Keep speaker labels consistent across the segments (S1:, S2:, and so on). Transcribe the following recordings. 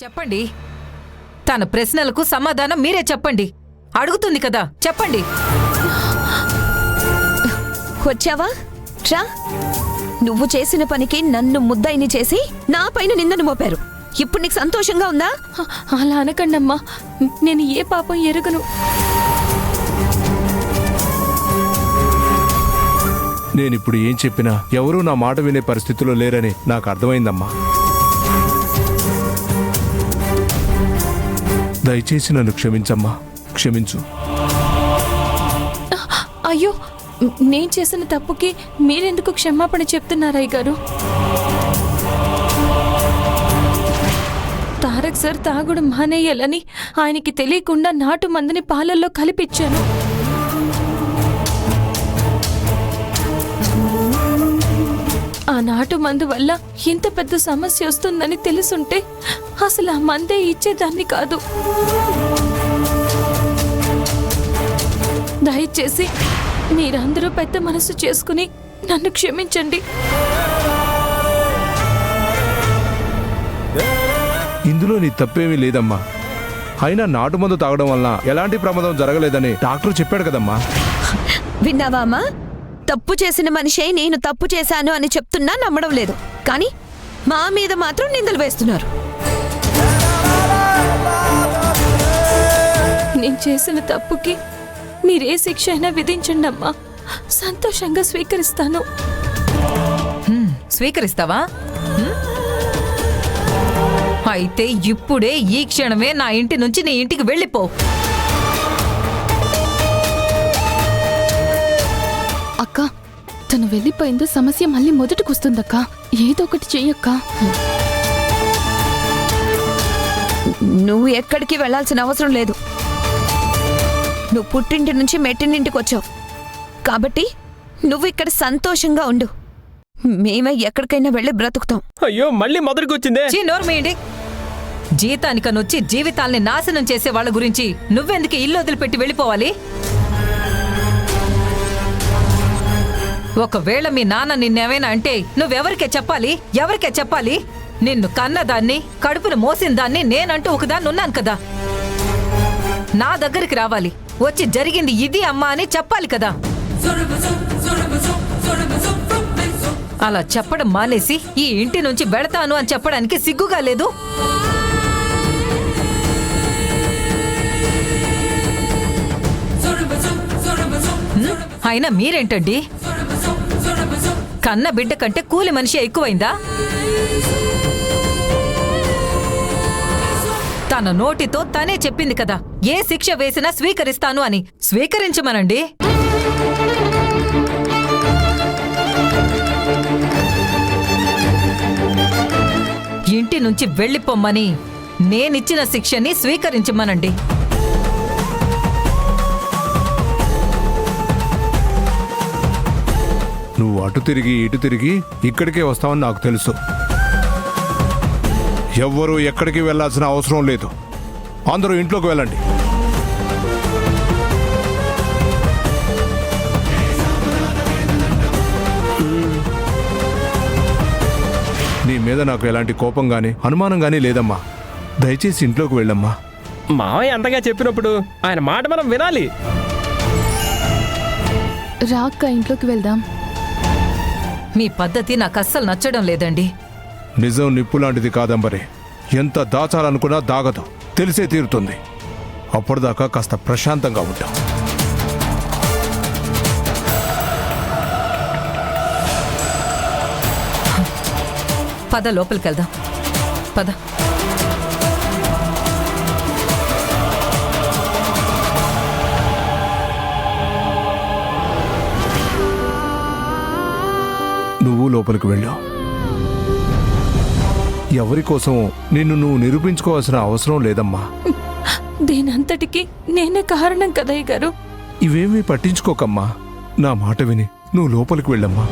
S1: చెప్పండి. తన ప్రశ్నలకు సమాధానం మీరే చెప్పండి. అడుగుతుంది కదా, చెప్పండి.
S2: వచ్చావా? రా. నువ్వు చేసిన పనికి నన్ను ముద్దాయిని చేసి నా పైన నిందను మోపారు. ఇప్పుడు నీకు సంతోషంగా ఉందా?
S3: అలా అనకండమ్మా, నేను ఏ పాపం ఎరుగను.
S4: నేనిప్పుడు ఏం చెప్పినా ఎవరూ నా మాట వినే పరిస్థితిలో లేరని నాకు అర్థమైందమ్మా. దయచేసి నన్ను క్షమించమ్మా, క్షమించు.
S3: అయ్యో, నేను చేసిన తప్పుకి మీరెందుకు క్షమాపణ చెప్తున్నారు అయ్యగారు? తారక్ సార్ తాగుడు మానేయాలని ఆయనకి తెలియకుండా నాటు మందుని పాలల్లో కలిపిచ్చాను. ఆ నాటు మందు వల్ల ఇంత పెద్ద సమస్య వస్తుందని తెలుసుంటే అసలు ఆ మందే ఇచ్చేదాన్ని కాదు. దయచేసి మీరందరూ పెద్ద మనసు చేసుకుని నన్ను క్షమించండి.
S4: ఇందులో నీ తప్పేమీ లేదమ్మా. అయినా నాటు మందు తాగడం వల్ల ఎలాంటి ప్రమాదం జరగలేదని డాక్టర్ చెప్పాడు కదమ్మా.
S2: విన్నావా అమ్మా? తప్పు చేసిన మనిషే నేను తప్పు చేశాను అని చెప్తున్నా నమ్మడం లేదు, కానీ మా మీద మాత్రం నిందలు వేస్తున్నారు.
S3: నేను చేసిన తప్పుకి మీరే శిక్ష అయినా విధించండి అమ్మా, సంతోషంగా స్వీకరిస్తాను.
S1: స్వీకరిస్తావా? అయితే ఇప్పుడే ఈ క్షణమే నా ఇంటి నుంచి నీ ఇంటికి వెళ్ళిపో.
S5: అక్క, తను వెళ్ళిపోయిందో సమస్య మళ్ళీ మొదటికొస్తుందక్క. ఏదో ఒకటి చెయ్యక్క.
S2: నువ్వు ఎక్కడికి వెళ్లాల్సిన అవసరం లేదు. నువ్వు పుట్టింటి నుంచి మెట్టినింటికి వచ్చావు కాబట్టి నువ్వు ఇక్కడ సంతోషంగా ఉండు. మేమే ఎక్కడికైనా వెళ్ళి బ్రతుకుతాం.
S6: అయ్యో, మళ్ళీ మొదటికి వచ్చిందే.
S1: నోర్మేయండి. జీతానికనొచ్చి జీవితాల్ని నాశనం చేసే వాళ్ళ గురించి నువ్వెందుకు ఇల్లు వదిలిపెట్టి వెళ్ళిపోవాలి? ఒకవేళ మీ నాన్న నిన్నేమైనా అంటే నువ్వెవరికే చెప్పాలి? ఎవరికే చెప్పాలి? నిన్ను కన్నదాన్ని, కడుపును మోసిన దాన్ని నేనంటూ ఒకదాన్ని ఉన్నాను కదా. నా దగ్గరికి రావాలి, వచ్చి జరిగింది ఇది అమ్మా అని చెప్పాలి కదా. అలా చెప్పడం మానేసి ఈ ఇంటి నుంచి వెళతాను అని చెప్పడానికి సిగ్గుగా లేదు? అయినా మీరేంటండి? కన్న బిడ్డ కంటే కూలి మనిషి ఎక్కువైందా? తన నోటితో తనే చెప్పింది కదా, ఏ శిక్ష వేసినా స్వీకరిస్తాను అని. స్వీకరించమనండి. ఇంటి నుంచి వెళ్ళిపోమ్మని నేనిచ్చిన శిక్షని స్వీకరించమనండి.
S4: నువ్వు అటు తిరిగి ఇటు తిరిగి ఇక్కడికే వస్తావని నాకు తెలుసు. ఎవ్వరూ ఎక్కడికి వెళ్లాల్సిన అవసరం లేదు. అందరూ ఇంట్లోకి వెళ్ళండి. నీ మీద నాకు ఎలాంటి కోపం గానీ అనుమానం గానీ లేదమ్మా. దయచేసి ఇంట్లోకి వెళ్ళమ్మా.
S6: మావయ్య అంతగా చెప్పినప్పుడు ఆయన మాట మనం వినాలి.
S5: రా అక్క, ఇంట్లోకి వెళ్దాం.
S1: మీ పద్ధతి నాకు అస్సలు నచ్చడం లేదండి.
S4: నిజం నిప్పు లాంటిది కాదంబరే. ఎంత దాచాలనుకున్నా దాగదు, తెలిసే తీరుతుంది. అప్పటిదాకా కాస్త ప్రశాంతంగా ఉంటాం.
S1: పద, లోపలికి వెళ్దాం. పద.
S4: నువ్వు లోపలికి వెళ్ళావు. ఎవరి కోసం నిన్ను నువ్వు నిరూపించుకోవాల్సిన అవసరం లేదమ్మా.
S3: దీనంతటికి నేనే కారణం కదయ్య గారు.
S4: ఇవేమీ పట్టించుకోకమ్మా. నా మాట విని నువ్వు లోపలికి వెళ్ళమ్మా.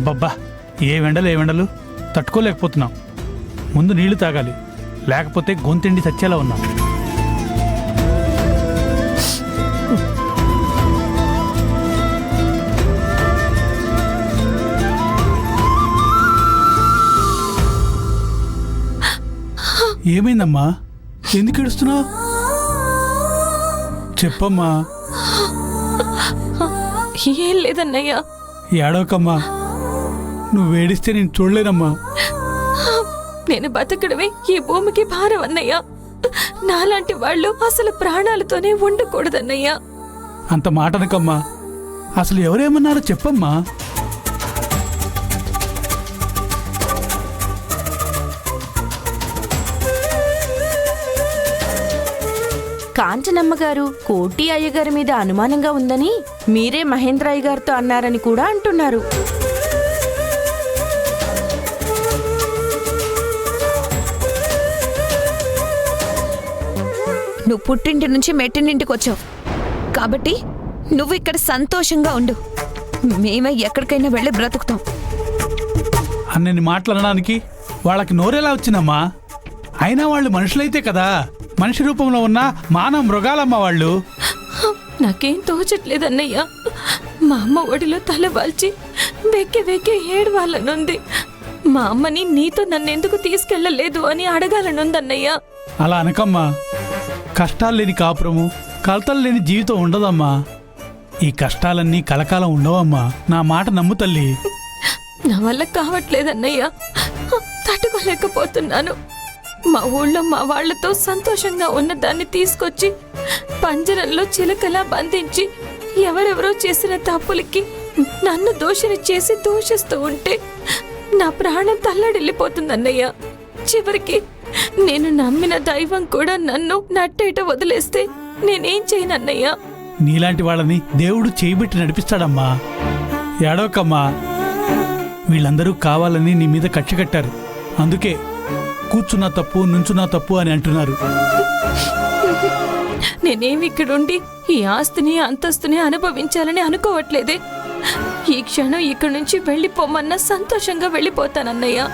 S7: అబ్బబ్బా, ఏ వెండలు తట్టుకోలేకపోతున్నాం. ముందు నీళ్లు తాగాలి, లేకపోతే గొంతెండి చచ్చేలా ఉన్నాం. ఏమైందమ్మా? ఎందుకు ఏడుస్తున్నావు? చెప్పమ్మా.
S3: ఏం లేదన్నయ్యా.
S7: ఏడవకమ్మా, నువ్వు ఏడిస్తే నేను చూడలేనమ్మా.
S3: నేను బతకడమే ఈ భూమికి భారం అన్నయ్యా. నాలాంటి వాళ్ళు అసలు ప్రాణాలతోనే ఉండకూడదన్నయ్యా.
S7: అంత మాటనకమ్మా. అసలు ఎవరేమన్నారో చెప్పమ్మా.
S8: కాంచనమ్మ గారు కోటి అయ్యగారి మీద అనుమానంగా ఉందని మీరే మహేంద్ర అయ్య గారితో అన్నారని కూడా అంటున్నారు.
S2: నువ్వు పుట్టింటి నుంచి మెట్టినింటికి వచ్చావు కాబట్టి నువ్వు ఇక్కడ సంతోషంగా ఉండు. మేమే ఎక్కడికైనా వెళ్ళి బ్రతుకుతాం.
S7: అన్నని మాట్లాడడానికి వాళ్ళకి నోరేలా వచ్చిందమ్మా? అయినా వాళ్ళు మనుషులైతే కదా, మనిషి రూపంలో ఉన్న మానవ మృగాలమ్మ వాళ్ళు.
S3: నాకేం తోచట్లేదన్నయ్యా. మా అమ్మ ఒడిలో తల వాల్చి వెక్కి ఏడవాలనుంది. మా అమ్మని నీతో నన్నెందుకు తీసుకెళ్లలేదు అని అడగాలనుందన్నయ్యా.
S7: అలా అనకమ్మా. కష్టాలు లేని కాపురము, కలతలు లేని జీవితం ఉండదమ్మా. ఈ కష్టాలన్నీ కలకాలం ఉండవమ్మా. నా మాట నమ్ము తల్లి.
S3: నా వల్ల కావట్లేదన్నయ్యా, తట్టుకోలేకపోతున్నాను. మా ఊళ్ళో మా వాళ్లతో సంతోషంగా ఉన్న దాన్ని తీసుకొచ్చి పంజరంలో చిలకలా బంధించి ఎవరెవరో చేసిన తప్పులకి నన్ను దోషిని చేసి దూషిస్తూ ఉంటే నా ప్రాణం తల్లడిల్లిపోతుందన్నయ్యా. చివరికి నేను నమ్మిన దైవం కూడా నన్ను నట్టేట వదిలేస్తే నేనేం చేయనన్నయ్యా?
S7: నీలాంటి వాళ్ళని దేవుడు చేయబెట్టి నడిపిస్తాడమ్మా. ఏడవకమ్మా. వీళ్ళందరూ కావాలని నీ మీద కక్ష కట్టారు. అందుకే కూర్చున్నా తప్పు, నుంచున్నా తప్పు అని అంటున్నారు.
S3: నేనేమి ఇక్కడుండి ఈ ఆస్తిని అంతస్తుని అనుభవించాలని అనుకోవట్లేదే. ఈ క్షణం ఇక్కడి నుంచి వెళ్ళిపోమన్నా సంతోషంగా వెళ్ళిపోతానన్నయ్యా.